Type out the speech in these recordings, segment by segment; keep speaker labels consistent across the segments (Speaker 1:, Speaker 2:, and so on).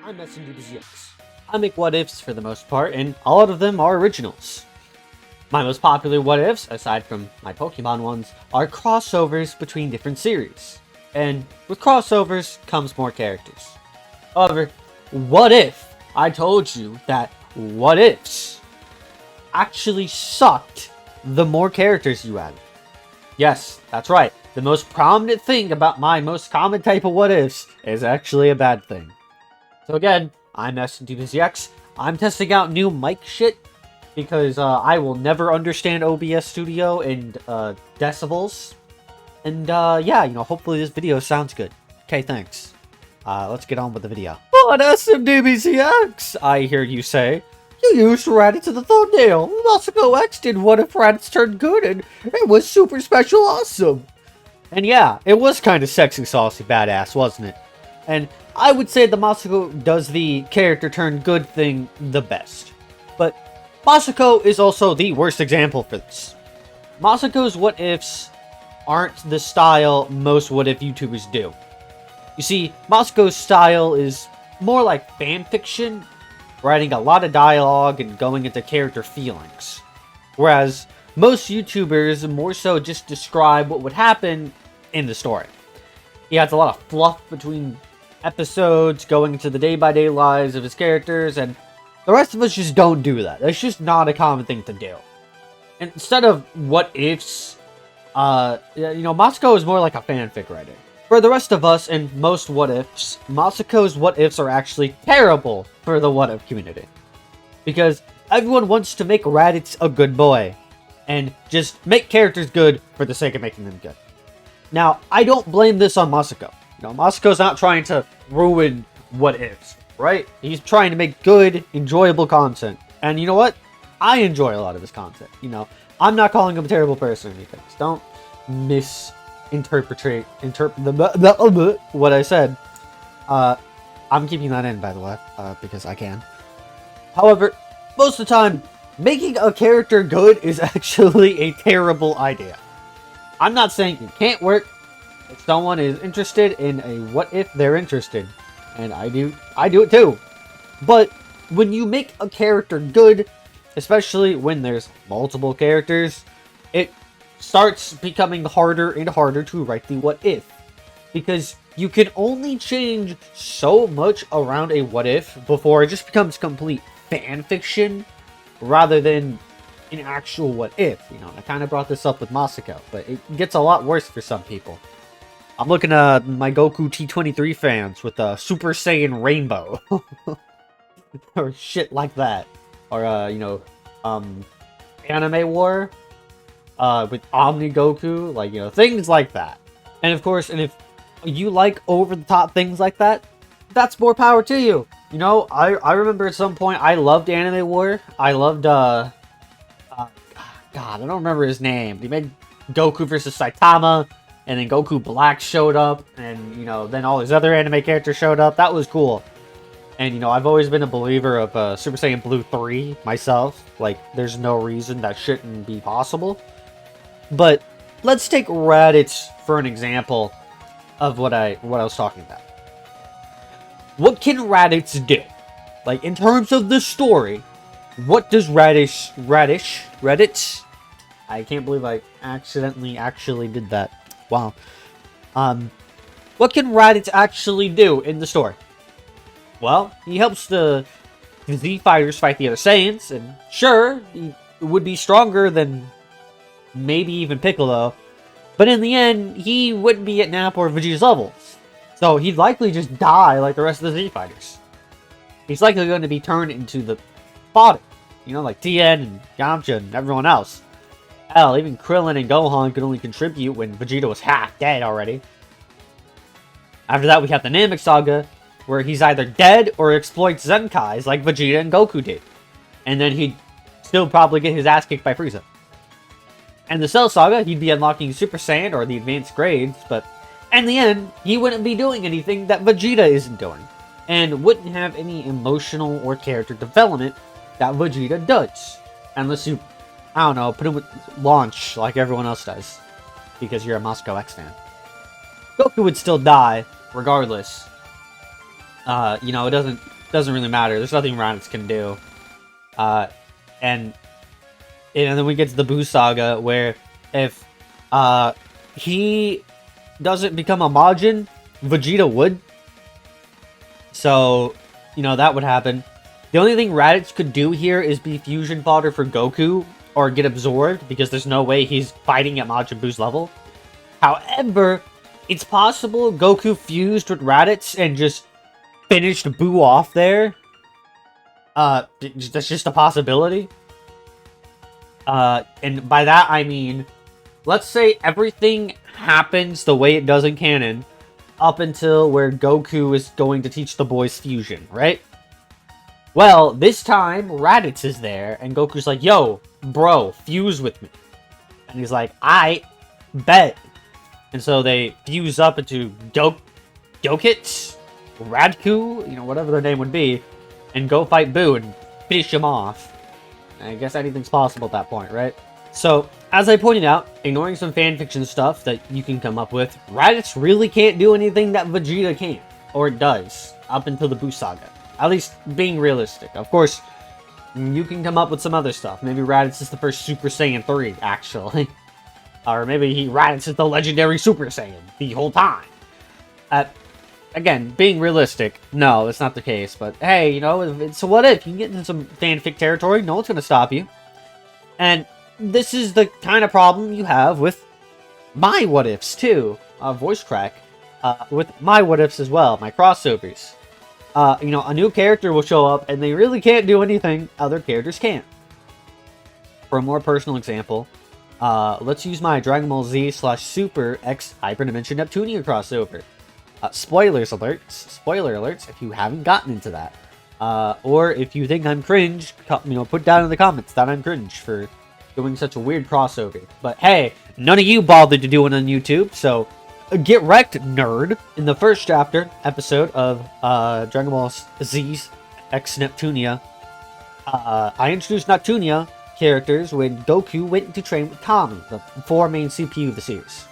Speaker 1: I'm SMDBZX. I make what-ifs for the most part, and a lot of them are originals. My most popular what-ifs, aside from my Pokemon ones, are crossovers between different series. And with crossovers comes more characters. However, what if I told you that what-ifs actually sucked the more characters you added? Yes, that's right. The most prominent thing about my most common type of what-ifs is actually a bad thing. So again, I'm SMDBZX. I'm testing out new mic shit because I will never understand OBS Studio and decibels. And yeah, hopefully this video sounds good. Okay, thanks. Let's get on with the video. What SMDBZX? I hear you say. You used Reddit to the thumbnail. Masako X did What If Reddit's turned good and it was super special awesome. And yeah, it was kind of sexy, saucy, badass, wasn't it? And I would say the Masako does the character turn good thing the best. But Masako is also the worst example for this. Masako's what-ifs aren't the style most what-if YouTubers do. You see, Masako's style is more like fanfiction, writing a lot of dialogue and going into character feelings. Whereas most YouTubers more so just describe what would happen in the story. He has a lot of fluff between episodes, going into the day-by-day lives of his characters, and the rest of us just don't do that. It's just not a common thing to do. And instead of what-ifs, Masako is more like a fanfic writer. For the rest of us and most what-ifs, Masako's what-ifs are actually terrible for the what-if community. Because everyone wants to make Raditz a good boy, and just make characters good for the sake of making them good. Now, I don't blame this on Masako. Masako's not trying to ruin what-ifs, right? He's trying to make good, enjoyable content. And you know what? I enjoy a lot of his content. I'm not calling him a terrible person or anything. So don't misinterpret what I said. I'm keeping that in, by the way, because I can. However, most of the time, making a character good is actually a terrible idea. I'm not saying it can't work. If someone is interested in a what if they're interested, and I do it too. But when you make a character good, especially when there's multiple characters, it starts becoming harder and harder to write the what if. Because you can only change so much around a what if before it just becomes complete fan fiction rather than an actual what if. I kind of brought this up with Masako, but it gets a lot worse for some people. I'm looking at my Goku T23 fans with a Super Saiyan Rainbow. Or shit like that. Or, Anime War. With Omni Goku. Things like that. And of course, if you like over-the-top things like that, that's more power to you. I remember at some point I loved Anime War. I loved, God, I don't remember his name. He made Goku versus Saitama. And then Goku Black showed up, and, then all his other anime characters showed up. That was cool. And, I've always been a believer of Super Saiyan Blue 3 myself. There's no reason that shouldn't be possible. But let's take Raditz for an example of what I was talking about. What can Raditz do? In terms of the story, what does Raditz... I can't believe I actually did that. Wow. What can Raditz actually do in the story? Well, he helps the Z fighters fight the other Saiyans, and sure, he would be stronger than maybe even Piccolo, but in the end, he wouldn't be at Nappa or Vegeta's levels. So he'd likely just die like the rest of the Z fighters. He's likely going to be turned into the fodder, like Tien and Yamcha and everyone else. Hell, even Krillin and Gohan could only contribute when Vegeta was half dead already. After that, we have the Namek Saga, where he's either dead or exploits Zenkais like Vegeta and Goku did. And then he'd still probably get his ass kicked by Frieza. And the Cell Saga, he'd be unlocking Super Saiyan or the advanced grades, but in the end, he wouldn't be doing anything that Vegeta isn't doing. And wouldn't have any emotional or character development that Vegeta does. Unless you, I don't know, put him with Launch like everyone else does. Because you're a Masako X fan. Goku would still die, regardless. It doesn't doesn't really matter. There's nothing Raditz can do. And then we get to the Buu Saga, where if he doesn't become a Majin, Vegeta would. So, that would happen. The only thing Raditz could do here is be fusion fodder for Goku, or get absorbed, because there's no way he's fighting at Majin Buu's level. However, it's possible Goku fused with Raditz and just finished Buu off there. That's just a possibility. And by that I mean, let's say everything happens the way it does in canon, up until where Goku is going to teach the boys fusion, right? Well, this time, Raditz is there, and Goku's like, yo, bro, fuse with me. And he's like, I bet. And so they fuse up into Dokit, Radku, whatever their name would be, and go fight Buu and finish him off. I guess anything's possible at that point, right? So, as I pointed out, ignoring some fanfiction stuff that you can come up with, Raditz really can't do anything that Vegeta can, or it does, up until the Buu Saga. At least being realistic. Of course, you can come up with some other stuff. Maybe Raditz is the first Super Saiyan 3, actually. Or maybe Raditz is the legendary Super Saiyan the whole time. Again, being realistic, no, that's not the case. But hey, it's a what if. You can get into some fanfic territory, no one's going to stop you. And this is the kind of problem you have with my what ifs, too. Voice crack. With my what ifs as well, my crossovers. A new character will show up, and they really can't do anything other characters can't. For a more personal example, let's use my Dragon Ball Z/Super X Hyperdimension Neptunia crossover. Spoiler alerts if you haven't gotten into that. Or if you think I'm cringe, put down in the comments that I'm cringe for doing such a weird crossover. But hey, none of you bothered to do it on YouTube, so get wrecked, nerd. In the first episode of Dragon Ball Z X Neptunia, I introduced Neptunia characters when Goku went to train with Kami, the 4 main CPU of the series.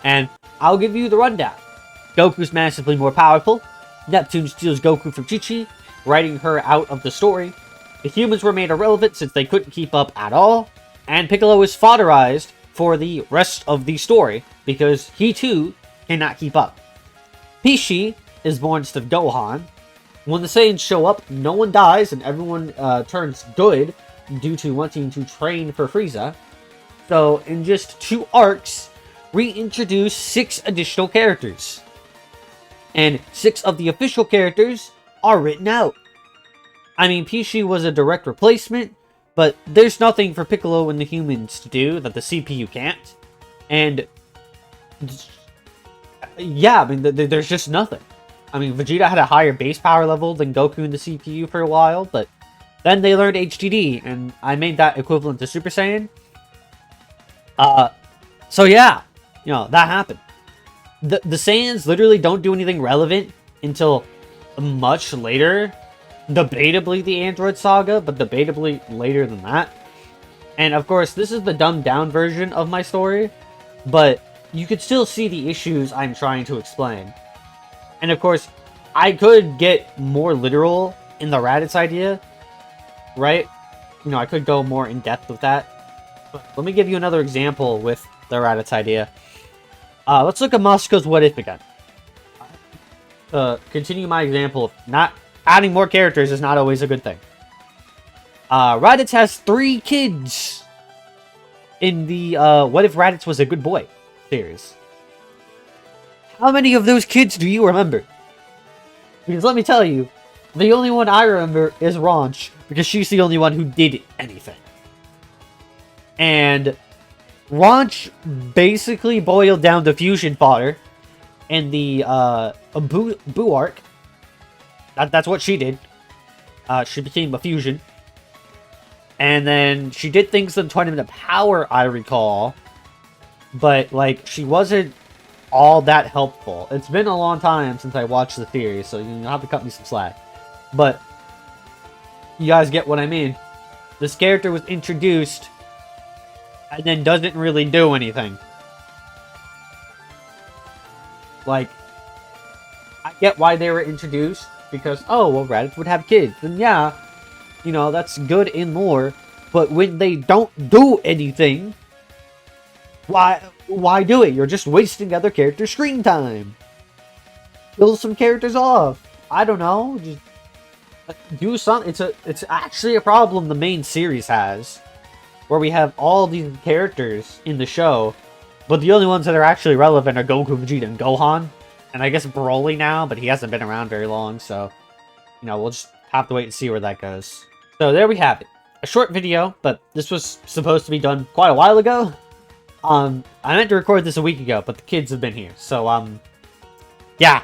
Speaker 1: And I'll give you the rundown. Goku's massively more powerful. Neptune steals Goku from Chi-Chi, writing her out of the story. The humans were made irrelevant since they couldn't keep up at all. And Piccolo is fodderized for the rest of the story, because he too cannot keep up. Pishi is born instead of Gohan. When the Saiyans show up, no one dies and everyone turns good due to wanting to train for Frieza. So in just 2 arcs, we introduce 6 additional characters. And 6 of the official characters are written out. I mean, Pishi was a direct replacement, but there's nothing for Piccolo and the humans to do that the CPU can't. And yeah, I mean, there's just nothing. I mean, Vegeta had a higher base power level than Goku in the CPU for a while, but then they learned HDD, and I made that equivalent to Super Saiyan. So yeah, that happened. The Saiyans literally don't do anything relevant until much later. Debatably the Android Saga, but debatably later than that. And of course, this is the dumbed down version of my story, but you could still see the issues I'm trying to explain. And of course, I could get more literal in the Raditz idea, right? I could go more in depth with that. But let me give you another example with the Raditz idea. Let's look at Mosco's What If again. Continue my example of not adding more characters is not always a good thing. Raditz has 3 kids in the What If Raditz Was a Good Boy series. How many of those kids do you remember? Because let me tell you, the only one I remember is Ranch, because she's the only one who did anything. And Ranch basically boiled down to fusion fodder in the Buu arc. That's what she did. She became a fusion. And then she did things in Tournament of Power, I recall. But, she wasn't all that helpful. It's been a long time since I watched the series, so you'll have to cut me some slack. But, you guys get what I mean. This character was introduced, and then doesn't really do anything. I get why they were introduced, because, oh, well, Raditz would have kids. And yeah, you know, that's good in lore. But when they don't do anything, why do it? You're just wasting other characters' screen time. Kill some characters off. I don't know. Just do something. It's actually a problem the main series has, where we have all these characters in the show, but the only ones that are actually relevant are Goku, Vegeta, and Gohan. And I guess Broly now, but he hasn't been around very long, so, you know, we'll just have to wait and see where that goes. So there we have it. A short video, but this was supposed to be done quite a while ago. I meant to record this a week ago, but the kids have been here, so, yeah.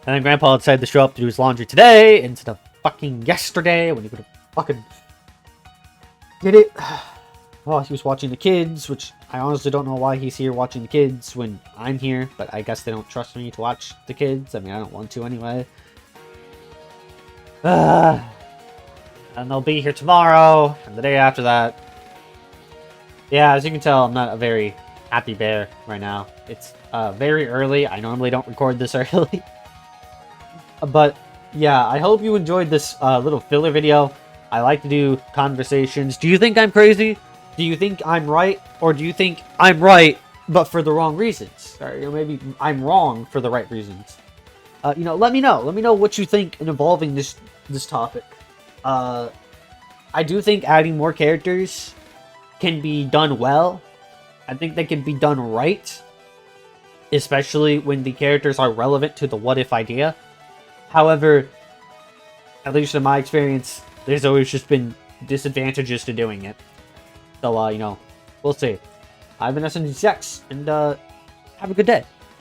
Speaker 1: And then Grandpa decided to show up to do his laundry today, instead of fucking yesterday, when he could have fucking did it. Well, he was watching the kids, which I honestly don't know why he's here watching the kids when I'm here, but I guess they don't trust me to watch the kids. I mean, I don't want to anyway. And they'll be here tomorrow, and the day after that. Yeah, as you can tell, I'm not a very happy bear right now. It's very early. I normally don't record this early. But, yeah, I hope you enjoyed this little filler video. I like to do conversations. Do you think I'm crazy? Do you think I'm right? Or do you think I'm right, but for the wrong reasons? Or, you know, maybe I'm wrong for the right reasons. You know, let me know. Let me know what you think in evolving this topic. I do think adding more characters can be done well. I think they can be done right. Especially when the characters are relevant to the what-if idea. However, at least in my experience, there's always just been disadvantages to doing it. So, you know, we'll see. I've been SMDBZX, and have a good day.